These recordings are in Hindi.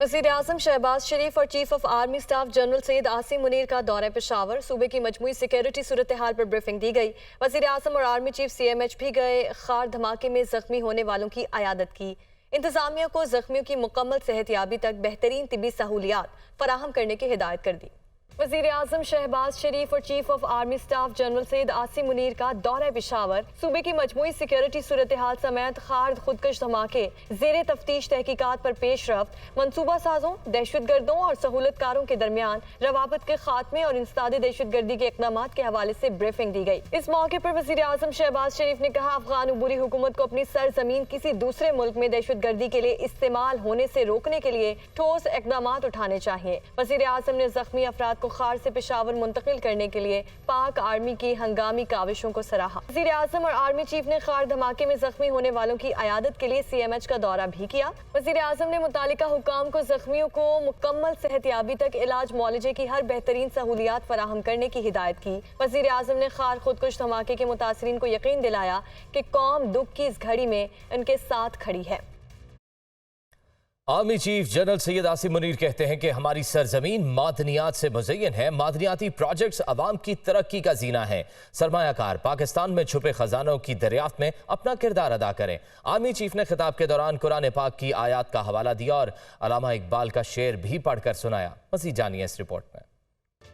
वज़ीर-ए-आज़म शहबाज शरीफ और chief of army staff general Syed Asim Munir का दौरा पेशावर। सूबे की मजमूई सिक्योरिटी सूरत हाल पर ब्रीफिंग दी गई। वज़ीर-ए-आज़म और आर्मी चीफ CMH भी गए। खार धमाके में जख्मी होने वालों की अयादत की। इंतजामिया को जख्मियों की मुकम्मल सेहतयाबी तक बेहतरीन तिबी सहूलियात फराहम करने की हिदायत कर दी। वज़ीर-ए-आज़म शहबाज शरीफ और chief of army staff general Syed Asim Munir का दौरा पेशावर। सूबे की मजमूई सिक्योरिटी सूरत हाल समेत खार खुदकश धमाके, ज़ेरे तफ्तीश तहकीकात पर पेशरफ्त, मनसूबा साजों, दहशतगर्दों और सहूलतकारों के दरमियान रवाबत के खात्मे और इंसदाद दहशतगर्दी के इक़दाम के हवाले से ब्रीफिंग दी गई। इस मौके पर वज़ीर-ए-आज़म शहबाज शरीफ ने कहा, अफगान उबूरी हुकूमत को अपनी सरजमीन किसी दूसरे मुल्क में दहशतगर्दी के लिए इस्तेमाल होने से रोकने के लिए ठोस इक़दाम उठाने चाहिए। वज़ीर-ए-आज़म ने जख्मी अफराद को खार से पेशावर मुंतकिल करने के लिए पाक आर्मी की हंगामी काविशों को सराहा। वज़ीर-ए-आज़म और आर्मी चीफ ने खार धमाके में जख्मी होने वालों की अयादत के लिए CMH का दौरा भी किया। वज़ीर-ए-आज़म ने मुतालिका हुकाम को जख्मियों को मुकम्मल सेहतयाबी तक इलाज मुआलजे की हर बेहतरीन सहूलियात फराहम करने की हिदायत की। वज़ीर-ए-आज़म ने खार खुदकुश धमाके के मुतासरीन को यकीन दिलाया कि कौम दुख की इस घड़ी में उनके साथ खड़ी है। Army chief general Syed Asim Munir कहते हैं कि हमारी सरजमीन मादनियात से मुज़य्यन है। मादनियाती प्रोजेक्ट्स अवाम की तरक्की का जीना है। सरमायाकार पाकिस्तान में छुपे खजानों की दरियाफ्त में अपना किरदार अदा करें। आर्मी चीफ ने खिताब के दौरान कुरान पाक की आयात का हवाला दिया और अल्लामा इकबाल का शेर भी पढ़कर सुनाया। मज़ीद जानिए इस रिपोर्ट में।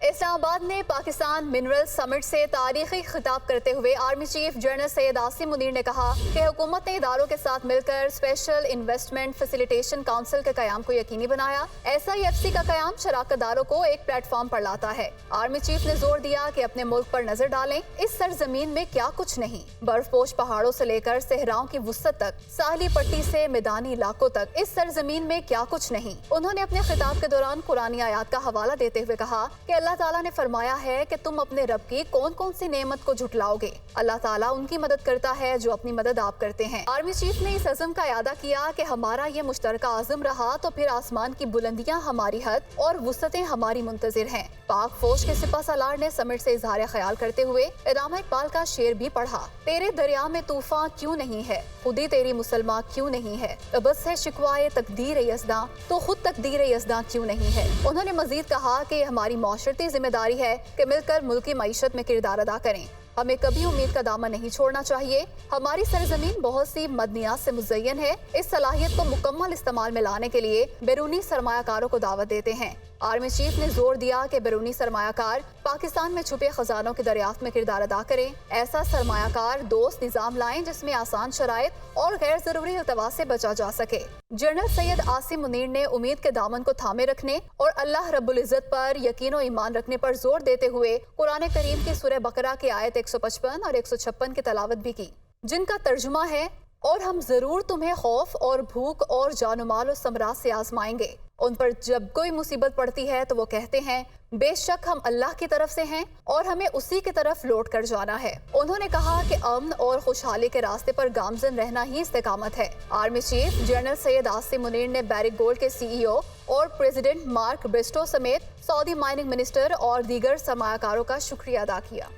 इस्लामाबाद में पाकिस्तान मिनरल समिट से तारीखी खिताब करते हुए army chief general Syed Asim Munir ने कहा कि हुकूमत ने इदारों के साथ मिलकर स्पेशल इन्वेस्टमेंट फैसिलिटेशन काउंसिल के कयाम को यकीनी बनाया। SIFC का कयाम शराकतदारों को एक प्लेटफॉर्म पर लाता है। आर्मी चीफ ने जोर दिया कि अपने मुल्क पर नजर डालें, इस सरजमीन में क्या कुछ नहीं। बर्फपोश पहाड़ों से लेकर सहराओं की वुसअत तक, साहली पट्टी से मैदानी इलाकों तक, इस सरजमीन में क्या कुछ नहीं। उन्होंने अपने खिताब के दौरान कुरानी आयात का हवाला देते हुए कहा कि अल्लाह ताला ने फरमाया है कि तुम अपने रब की कौन कौन सी नेमत को झुटलाओगे। अल्लाह ताला उनकी मदद करता है जो अपनी मदद आप करते हैं। आर्मी चीफ ने इस अज़म का यादा किया कि हमारा ये मुश्तरका आज़म रहा तो फिर आसमान की बुलंदियां हमारी हद और वुसअतें हमारी मुंतजिर हैं। पाक फौज के सिपा सालार ने समिट से इजहार ख्याल करते हुए अल्लामा इकबाल का शेर भी पढ़ा। तेरे दरिया में तूफान क्यों नहीं है, खुदी तेरी मुसलमान क्यों नहीं है। बस है शिकवाए तकदीर यज़दा, तो खुद तकदीर यज़दा क्यों नहीं है। उन्होंने मजीद कहा कि हमारी माशरती जिम्मेदारी है कि मिलकर मुल्क की मईशत में किरदार अदा करें। हमें कभी उम्मीद का दामन नहीं छोड़ना चाहिए। हमारी सरजमीन बहुत सी मदनियात से मुज़य्यन है। इस सलाहियत को मुकम्मल इस्तेमाल में लाने के लिए बैरूनी सरमायाकारों को दावत देते हैं। आर्मी चीफ ने जोर दिया कि बैरूनी सरमायाकार पाकिस्तान में छुपे खजानों की दरियाफ्त में किरदार अदा करें। ऐसा सरमायाकार दोस्त निज़ाम लाएं जिसमें आसान शराइत और गैर जरूरी इल्तवा से बचा जा सके। जनरल सैयद आसिम मुनीर ने उम्मीद के दामन को थामे रखने और अल्लाह रब्बुल इज़्ज़त पर यकीन और ईमान रखने पर जोर देते हुए कुरान करीम की सूरह बकरा की आयत 155 और 156 की तलावत भी की, जिनका तर्जुमा है, और हम जरूर तुम्हें खौफ और भूख और जानुमाल और समरात से आजमाएंगे। उन पर जब कोई मुसीबत पड़ती है तो वो कहते हैं बेशक हम अल्लाह की तरफ से हैं और हमें उसी की तरफ लौट कर जाना है। उन्होंने कहा कि अमन और खुशहाली के रास्ते पर गामजन रहना ही इस्तेकामत है। Army chief general Syed Asim Munir ने बैरिक गोल्ड के CEO और प्रेसिडेंट मार्क ब्रिस्टो समेत सऊदी माइनिंग मिनिस्टर और दीगर सरमायाकारों का शुक्रिया अदा किया।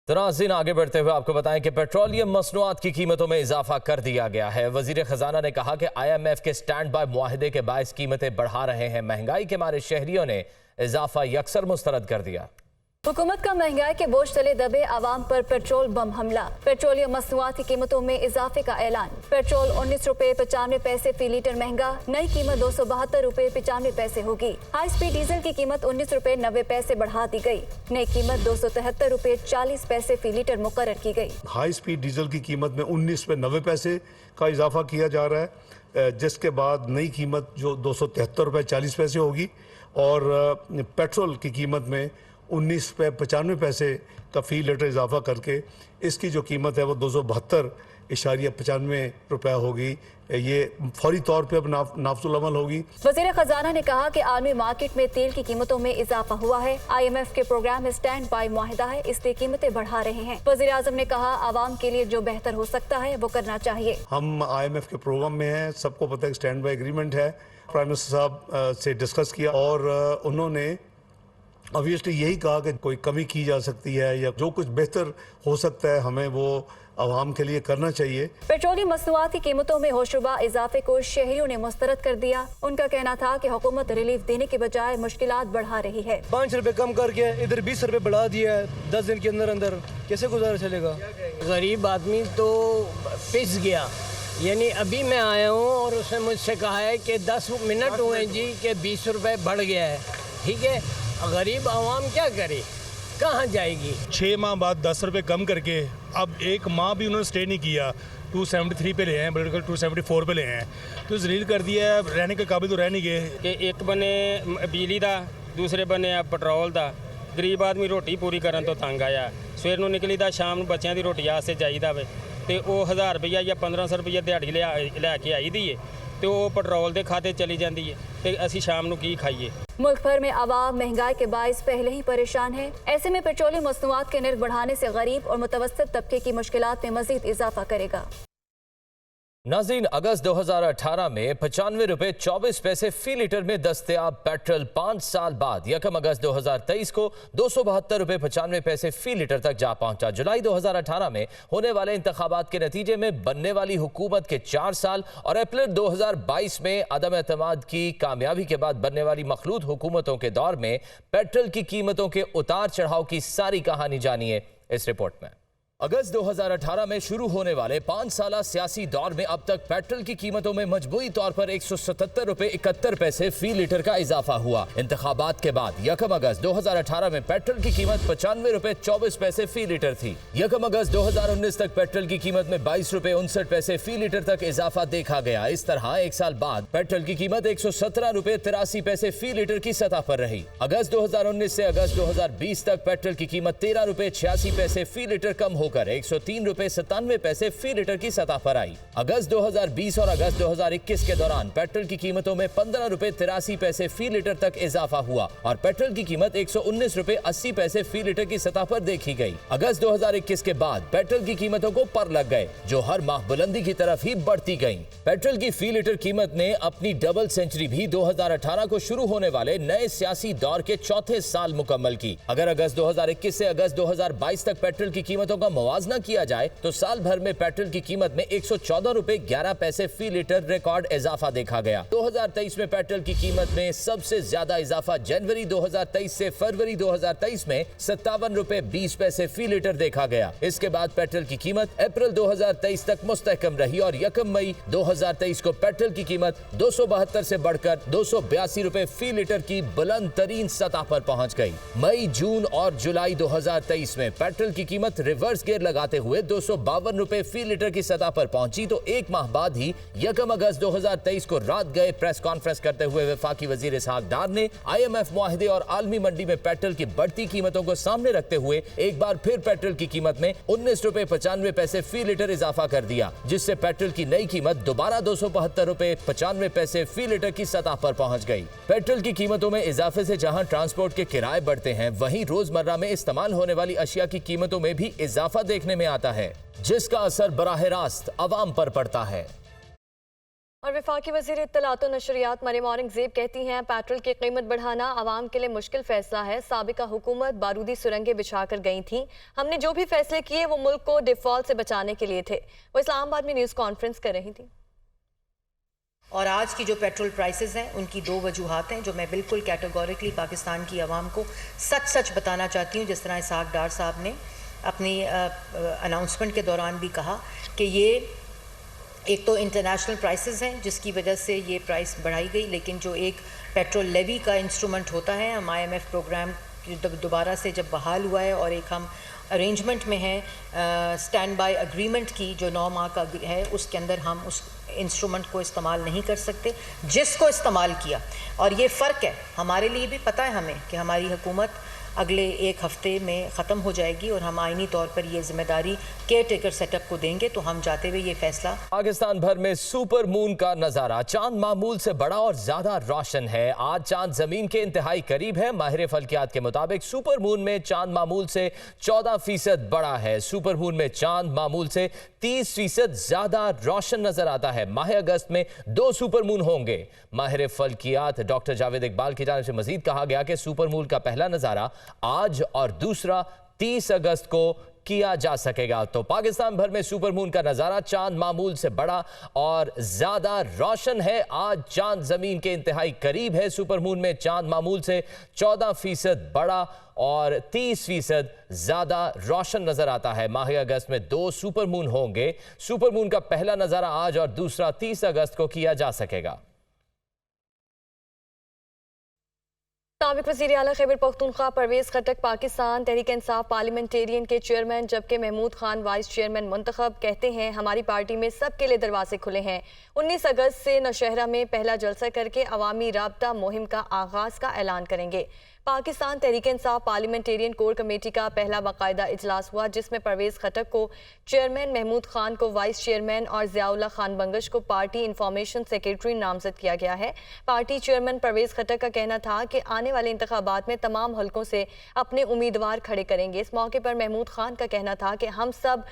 नाज़रीन, आगे बढ़ते हुए आपको बताएं कि पेट्रोलियम मसनूआत की कीमतों में इजाफा कर दिया गया है। वजीर खजाना ने कहा कि IMF के स्टैंड बाय मुआहदे के बायस कीमतें बढ़ा रहे हैं। महंगाई के मारे शहरियों ने इजाफा यकसर मुस्तरद कर दिया। हुकूमत का महंगाई के बोझ तले दबे आवाम पर पेट्रोल बम हमला। पेट्रोलियम मसनूआत की कीमतों में इजाफे का ऐलान। पेट्रोल 19 रुपए 95 पैसे फी लीटर महंगा, नई कीमत 272 रुपए 95 पैसे होगी। हाई स्पीड डीजल की कीमत 19 रुपए 90 पैसे बढ़ा दी गई। नई कीमत 273 रुपए 40 पैसे फी लीटर मुकर्रर की गई। हाई स्पीड डीजल की कीमत में 19 रुपए 90 पैसे का इजाफा किया जा रहा है, जिसके बाद नई कीमत जो 273 रुपए 40 पैसे होगी और पेट्रोल की कीमत में 19 रुपये 95 पैसे का फी लीटर इजाफा करके इसकी जो कीमत है वो 272.95 रुपया होगी। ये फौरी तौर पे अब नाफजुल अमल होगी। वज़ीर खजाना ने कहा कि आलमी मार्केट में तेल की कीमतों में इजाफा हुआ है। IMF के प्रोग्राम में स्टैंड बाय मुआहिदा है, इसलिए कीमतें बढ़ा रहे हैं। वज़ीर आज़म ने कहा आवाम के लिए जो बेहतर हो सकता है वो करना चाहिए। हम IMF के प्रोग्राम में हैं, सबको पता है स्टैंड बाय एग्रीमेंट है। प्राइम मिनिस्टर साहब से डिस्कस किया और उन्होंने ऑब्वियसली यही कहा कि कोई कमी की जा सकती है या जो कुछ बेहतर हो सकता है हमें वो आवाम के लिए करना चाहिए। पेट्रोलियम मसनूआत की कीमतों में होशरुबा इजाफे को शहरियों ने मुस्तरद कर दिया। उनका कहना था कि हुकूमत रिलीफ देने के बजाय मुश्किलात बढ़ा रही है। 5 रुपए कम करके इधर 20 रुपए बढ़ा दिया है 10 दिन के अंदर अंदर, कैसे गुजारा चलेगा? गरीब आदमी तो पिस गया। यानी अभी मैं आया हूँ और उसने मुझसे कहा है कि 10 मिनट हुए जी कि 20 रुपए बढ़ गया है। ठीक है, गरीब आवाम क्या करे, कहाँ जाएगी? 6 माह बाद 10 रुपये कम करके अब 1 माह भी उन्होंने स्टे नहीं किया, 273 पे ले हैं, बल्कि 274 पे ले हैं, तो जलील कर दिया है। रहने के काबिल तो रह नहीं गए कि एक बने बिजली का, दूसरे बने पेट्रोल का। गरीब आदमी रोटी पूरी करन तो तंग आया। सवेर ਨੂੰ निकली दा शाम ਨੂੰ ਬੱਚਿਆਂ ਦੀ ਰੋਟੀ ਆਸੇ ਜਾਈਦਾ ਵੇ ਤੇ ਉਹ 1000 ਰੁਪਈਆ ਜਾਂ 1500 ਰੁਪਈਆ ਦਿਹਾੜੀ ਲੈ ਕੇ ਆਈ ਦੀ ਏ ਤੇ ਉਹ ਪੈਟਰੋਲ ਦੇ ਖਾਤੇ चली जाती है तो ਅਸੀਂ शाम ਨੂੰ ਕੀ ਖਾਈਏ। मुल्क भर में आवाम महंगाई के बायस पहले ही परेशान है। ऐसे में पेट्रोलियम मसनूआत के निर्ख बढ़ाने से गरीब और मुतवस्सित तबके की मुश्किलात में मजीद इजाफा करेगा। नाज़रीन, अगस्त 2018 में 95 रुपए 24 पैसे फी लीटर में दस्तयाब पेट्रोल 5 साल बाद 1 अगस्त 2023 को 272 रुपए 95 पैसे फी लीटर तक जा पहुंचा। जुलाई 2018 में होने वाले इंतखाबात के नतीजे में बनने वाली हुकूमत के 4 साल और अप्रैल 2022 में अदम एतमाद की कामयाबी के बाद बनने वाली मखलूत हुकूमतों के दौर में पेट्रोल की कीमतों के उतार चढ़ाव की सारी कहानी जानिए इस रिपोर्ट में। अगस्त 2018 में शुरू होने वाले 5 साला सियासी दौर में अब तक पेट्रोल की कीमतों में मजबूरी तौर पर 177 रुपए 71 पैसे फी लीटर का इजाफा हुआ। इंतखाबात के बाद 1 अगस्त 2018 में पेट्रोल की कीमत 95 रुपए 24 पैसे फी लीटर थी। 1 अगस्त 2019 तक पेट्रोल की कीमत में 22 रुपए 59 पैसे फी लीटर तक इजाफा देखा गया। इस तरह एक साल बाद पेट्रोल की कीमत 117 रुपए 83 पैसे फी लीटर की सतह पर रही। अगस्त 2019 से अगस्त 2020 तक पेट्रोल की कीमत 13 रुपए 86 पैसे फी लीटर कम होकर 103 रुपए 97 पैसे फी लीटर की सतह पर आई। अगस्त 2020 और अगस्त 2021 के दौरान पेट्रोल की कीमतों में 15 रुपए 83 पैसे फी लीटर तक इजाफा हुआ और पेट्रोल की कीमत 119 रुपए 80 पैसे फी लीटर की सतह पर देखी गई। अगस्त 2021 के बाद पेट्रोल की कीमतों को पर लग गए, जो हर माह बुलंदी की तरफ ही बढ़ती गईं। पेट्रोल की फी लीटर कीमत ने अपनी डबल सेंचुरी भी 2018 को शुरू होने वाले नए सियासी दौर के चौथे साल मुकम्मल की। अगर अगस्त 2021 से अगस्त 2022 तक पेट्रोल की कीमतों का मुआवजा किया जाए तो साल भर में पेट्रोल की कीमत में 114 रुपए 11 पैसे फी लीटर रिकॉर्ड इजाफा देखा गया। 2023 में पेट्रोल की कीमत में सबसे ज्यादा इजाफा जनवरी 2023 से फरवरी 2023 में 57 रुपए 20 पैसे फी लीटर देखा गया। इसके बाद पेट्रोल की कीमत अप्रैल 2023 तक मुस्तहकम रही और 1 मई 2023 को पेट्रोल की कीमत 272 से बढ़कर 282 रुपए फी लीटर की बुलंद तरीन सतह पर पहुंच गई। मई, जून और जुलाई 2023 में पेट्रोल की कीमत रिवर्स गियर लगाते हुए 252 रुपए फी लीटर की सतह पर पहुंची तो एक माह बाद ही 1 अगस्त 2023 को रात गए प्रेस कॉन्फ्रेंस करते हुए वफाकी वजीर इसहाक डार ने IMF मुआहिदे और आलमी मंडी में पेट्रोल की बढ़ती कीमतों को सामने रखते हुए एक बार फिर पेट्रोल की कीमत में 19 रुपए 95 पैसे फी लीटर इजाफा कर दिया, जिससे पेट्रोल की नई कीमत दोबारा 272 रुपए 95 पैसे फी लीटर की सतह पर पहुंच गई। पेट्रोल की कीमतों में इजाफे से जहां ट्रांसपोर्ट के किराए बढ़ते हैं, वहीं रोजमर्रा में इस्तेमाल होने वाली अशिया की कीमतों में भी इजाफा देखने में आता है, जिसका असर बराह रास्त अवाम पर पड़ता है। और वफाकी वज़ीर इत्तलात व नशरियात मरियम औरंगज़ेब कहती हैं पेट्रोल की कीमत बढ़ाना आवाम के लिए मुश्किल फैसला है। साबिका हुकूमत बारूदी सुरंगें बिछाकर गई थी। हमने जो भी फैसले किए वो मुल्क को डिफॉल्ट से बचाने के लिए थे। वो इस्लामाबाद में न्यूज़ कॉन्फ्रेंस कर रही थी। और आज की जो पेट्रोल प्राइसेस हैं उनकी 2 वजूहात हैं जो मैं बिल्कुल कैटेगोरिकली पाकिस्तान की आवाम को सच बताना चाहती हूँ। जिस तरह इसहाक डार साहब ने अपनी अनाउंसमेंट के दौरान भी कहा कि ये एक तो इंटरनेशनल प्राइसेस हैं जिसकी वजह से ये प्राइस बढ़ाई गई, लेकिन जो एक पेट्रोल लेवी का इंस्ट्रूमेंट होता है, हम IMF प्रोग्राम दोबारा से जब बहाल हुआ है और एक हम अरेंजमेंट में हैं स्टैंड बाय एग्रीमेंट की जो 9 माह का है, उसके अंदर हम उस इंस्ट्रूमेंट को इस्तेमाल नहीं कर सकते जिसको इस्तेमाल किया। और ये फ़र्क है, हमारे लिए भी पता है हमें कि हमारी हुकूमत अगले एक हफ्ते में ख़त्म हो जाएगी और हम आईनी तौर पर ये जिम्मेदारी केयर टेकर सेटअप को देंगे। तो हम जाते हुए ये फैसला। पाकिस्तान भर में सुपर मून का नजारा, चांद मामूल से बड़ा और ज्यादा रोशन है। आज चांद जमीन के इंतहाई करीब है। माहिर फल्कियात के मुताबिक सुपर मून में चांद मामूल से 14% बड़ा है। सुपर मून में चांद मामूल से 30% ज्यादा रोशन नजर आता है। माह अगस्त में 2 सुपर मून होंगे। माहिर फल्कियात डॉक्टर जावेद इकबाल की जानिब से मजीद कहा गया कि सुपर मून का पहला नजारा आज और दूसरा 30 अगस्त को किया जा सकेगा। तो पाकिस्तान भर में सुपर मून का नजारा चांद मामूल से बड़ा और ज्यादा रोशन है। आज चांद जमीन के इंतहाई करीब है। सुपर मून में चांद मामूल से 14% बड़ा और 30% ज्यादा रोशन नजर आता है। माह अगस्त में 2 सुपर मून होंगे। सुपर मून का पहला नजारा आज और दूसरा 30 अगस्त को किया जा सकेगा। साबिक वज़ीर आला खैबर पख्तूनख्वा परवेज़ खट्टक पाकिस्तान तहरीक इंसाफ पार्लियामेंटेरियन के चेयरमैन जबकि महमूद खान वाइस चेयरमैन मुंतखब, कहते हैं हमारी पार्टी में सबके लिए दरवाजे खुले हैं। 19 अगस्त से नौशहरा में पहला जलसा करके अवामी राब्ता मुहिम का आगाज़ का ऐलान करेंगे। Pakistan Tehreek Insaf parliamentarian core committee का पहला बाकायदा इजलास हुआ, जिसमें परवेज़ खट्टक को चेयरमैन, महमूद खान को वाइस चेयरमैन और ज़ियाउल्लाह खान बंगश को पार्टी इंफॉर्मेशन सेक्रेटरी नामजद किया गया है। पार्टी चेयरमैन परवेज़ खट्टक का कहना था कि आने वाले इंतखाबात में तमाम हलकों से अपने उम्मीदवार खड़े करेंगे। इस मौके पर महमूद खान का कहना था कि हम सब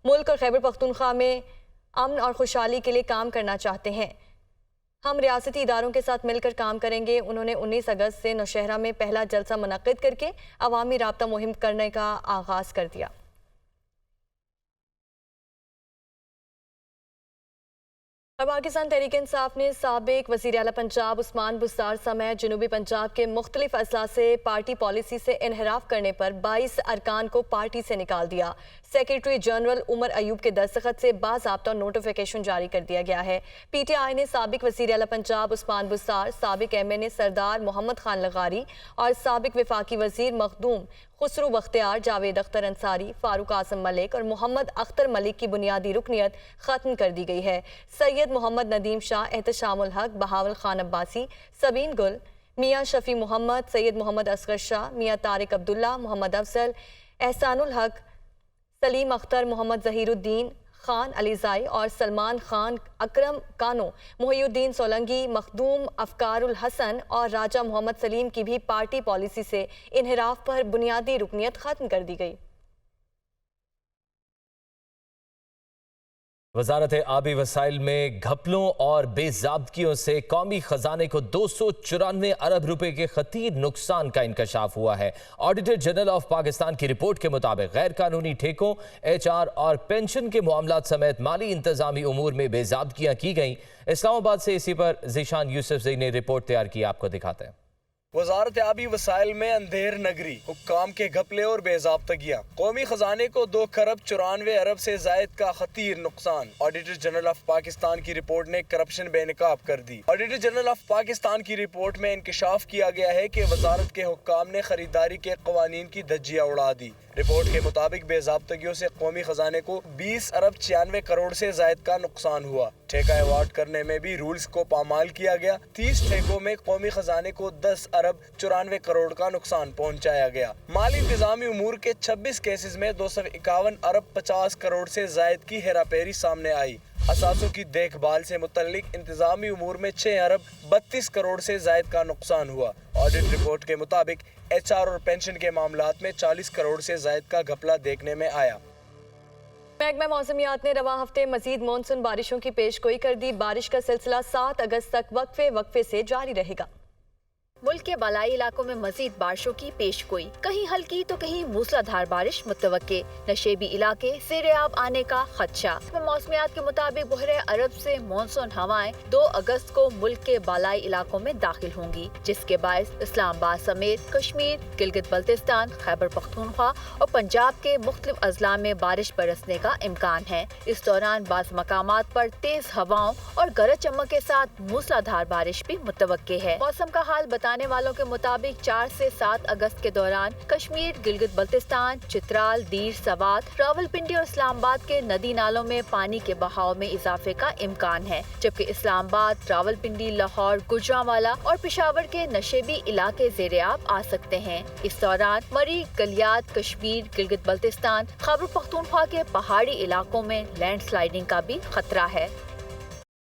मुल्क और खैबर पख्तूनख्वा में अमन और खुशहाली के लिए काम करना चाहते हैं। हम रियासती इदारों के साथ मिलकर काम करेंगे। उन्होंने 19 अगस्त से नौशहरा में पहला जलसा मुनक्किद करके अवामी राब्ता मुहिम करने का आगाज़ कर दिया। और पाकिस्तान तहरीक इंसाफ ने साबिक वज़ीर आला पंजाब उस्मान बुस्तार समेत जनूबी पंजाब के मुख्तलिफ अजला से पार्टी पॉलिसी से इनहराफ करने पर 22 अरकान को पार्टी से निकाल दिया। सेक्रेटरी जनरल उमर अयूब के दस्तखत से बाज़ाब्ता नोटिफिकेशन जारी कर दिया गया है। PTI ने साबिक वज़ीर आला पंजाब उस्मान बुस्तार, साबिक MNA सरदार मोहम्मद खान लगारी और साबिक वफाकी वज़ीर मखदूम खुसरू बख्तियार, जावेद अख्तर अंसारी, फारूक आजम मलिक और मोहम्मद अख्तर मलिक की बुनियादी रुकनियत ख़त्म कर दी गई है। सैयद मोहम्मद नदीम शाह, एहतशामुल हक, बहावल खान अब्बासी, सबीन गुल, मियाँ शफी मोहम्मद, सैयद मोहम्मद असगर शाह, मियाँ तारिक अब्दुल्ला, मोहम्मद अफजल, एहसानुल हक, सलीम अख्तर, मोहम्मद जहीरुद्दीन खान अलीजाई और सलमान खान, अकरम कानो, मुहियुद्दीन सोलंगी, मखदूम अफकारुल हसन और राजा मोहम्मद सलीम की भी पार्टी पॉलिसी से इनहराफ पर बुनियादी रुकनियत खत्म कर दी गई। वजारत आबी वसाइल में घपलों और बेज़ाब्तियों से कौमी खजाने को 294 अरब रुपए के खतीर नुकसान का इंकशाफ हुआ है। ऑडिटर जनरल ऑफ पाकिस्तान की रिपोर्ट के मुताबिक गैर कानूनी ठेकों, HR और पेंशन के मामलात समेत माली इंतजामी उमूर में बेज़ाब्तियाँ की गईं। इस्लामाबाद से इसी पर ज़ीशान यूसुफज़ई ने रिपोर्ट तैयार की, आपको दिखाते हैं। वजारत आबी वसाइल में अंधेर नगरी, हुक्काम के घपले और बेज़ाब्तगियाँ, कौमी खजाने को 2 खरब 94 अरब से जायद का खतीर नुकसान। ऑडिटर जनरल ऑफ पाकिस्तान की रिपोर्ट ने करप्शन बेनकाब कर दी। ऑडिटर जनरल ऑफ पाकिस्तान की रिपोर्ट में इंकशाफ किया गया है कि वजारत के हुक्काम ने खरीदारी के कवानीन की धज्जियाँ उड़ा दी। रिपोर्ट के मुताबिक बेज़ाब्तगियों से कौमी खजाने को 20 अरब 96 करोड़ से जायद का नुकसान हुआ। ठेका अवार्ड करने में भी रूल्स को पामाल किया गया। 30 ठेकों में कौमी खजाने को 10 अरब 94 करोड़ का नुकसान पहुंचाया गया। माली इंतजामी उमूर के 26 केसेस में 251 अरब 50 करोड़ से जायद की हेराफेरी सामने आई। असासों की देखभाल से मुतल्लिक इंतजामी उमूर में 6 अरब 32 करोड़ से जायद का नुकसान हुआ। ऑडिट रिपोर्ट के मुताबिक HR और पेंशन के मामलात में 40 करोड़ से जायद का घपला देखने में आया। महकमा मौसमियात ने रवा हफ्ते मजीद मानसून बारिशों की पेशगोई कर दी। बारिश का सिलसिला 7 अगस्त तक वक्फे से जारी रहेगा। मुल्क के बालाई इलाकों में मजीद बारिशों की पेशगोई, कहीं हल्की तो कहीं मूसलाधार बारिश मुतवक्के। नशेबी इलाके सेरेआब आने का खदशा। मौसमियात के मुताबिक बहरे अरब से मानसून हवाएं 2 अगस्त को मुल्क के बालाई इलाकों में दाखिल होंगी, जिसके बायस इस्लामाबाद समेत कश्मीर, गिलगित बल्तिस्तान, खैबर पख्तूनख्वा और पंजाब के मुख्तलिफ अजला में बारिश बरसने का इम्कान है। इस दौरान बाज़ मकामात पर तेज हवाओं और गरज चमक के साथ मूसलाधार बारिश भी मुतवक्के है। मौसम का हाल बताने वालों के मुताबिक 4 से 7 अगस्त के दौरान कश्मीर, गिलगित बल्तिस्तान, चित्राल, दीर, सवात, रावलपिंडी और इस्लामाबाद के नदी नालों में पानी के बहाव में इजाफे का इम्कान है, जबकि इस्लामाबाद, रावलपिंडी, लाहौर, गुजरांवाला और पेशावर के नशेबी इलाके ज़ेर-ए-आब आ सकते हैं। इस दौरान मरी, गलियात, कश्मीर, गिलगित बल्तिस्तान, खैबर पख्तूनख्वा के पहाड़ी इलाकों में लैंडस्लाइडिंग का भी खतरा है।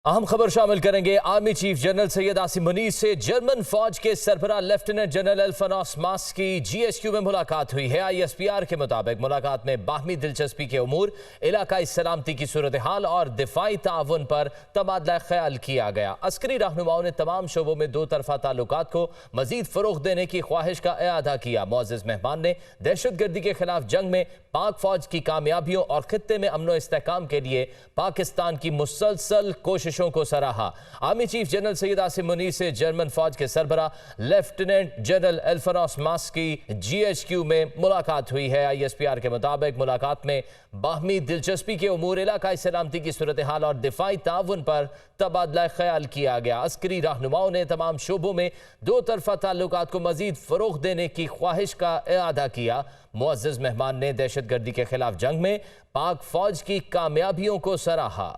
अहम खबर शामिल करेंगे। Army chief general Syed Asim Munir से जर्मन फौज के सरबराह लेफ्टिनेंट जनरल अल्फानोस मास्क की GHQ में मुलाकात हुई है। ISPR के मुताबिक मुलाकात में बाहमी दिलचस्पी के उमूर, इलाकाई सलामती की सूरत हाल और दिफाई ताउन पर तबादला ख्याल किया गया। अस्करी रहनुमाओं ने तमाम शोबों में दो तरफा ताल्लुकात को मजीद फरोग देने की ख्वाहिश का इआदा किया। मुअज़्ज़िज़ मेहमान ने दहशतगर्दी के खिलाफ जंग में पाक फौज की कामयाबियों और खित्ते में अमन व इस्तेहकाम के लिए पाकिस्तान की मुसलसल कोशिशों को सराहा। Army chief general Syed Asim Munir से जर्मन फौज के सरबराह लेफ्टिनेंट जनरल अल्फानोस मास्क की GHQ में मुलाकात हुई है। ISPR के मुताबिक मुलाकात में बाहमी दिलचस्पी के उमूर, इलाकाई सलामती की सूरत हाल और दिफाई ताउन पर तबादला ख्याल किया गया। अस्करी रहनुमाओं ने तमाम शोबों में दो तरफा ताल्लुकात को मजीद फरोग देने की ख्वाहिश का इआदा किया। मुअज़्ज़िज़ मेहमान ने दहशतगर्दी के खिलाफ जंग में पाक फौज की कामयाबियों को सराहा।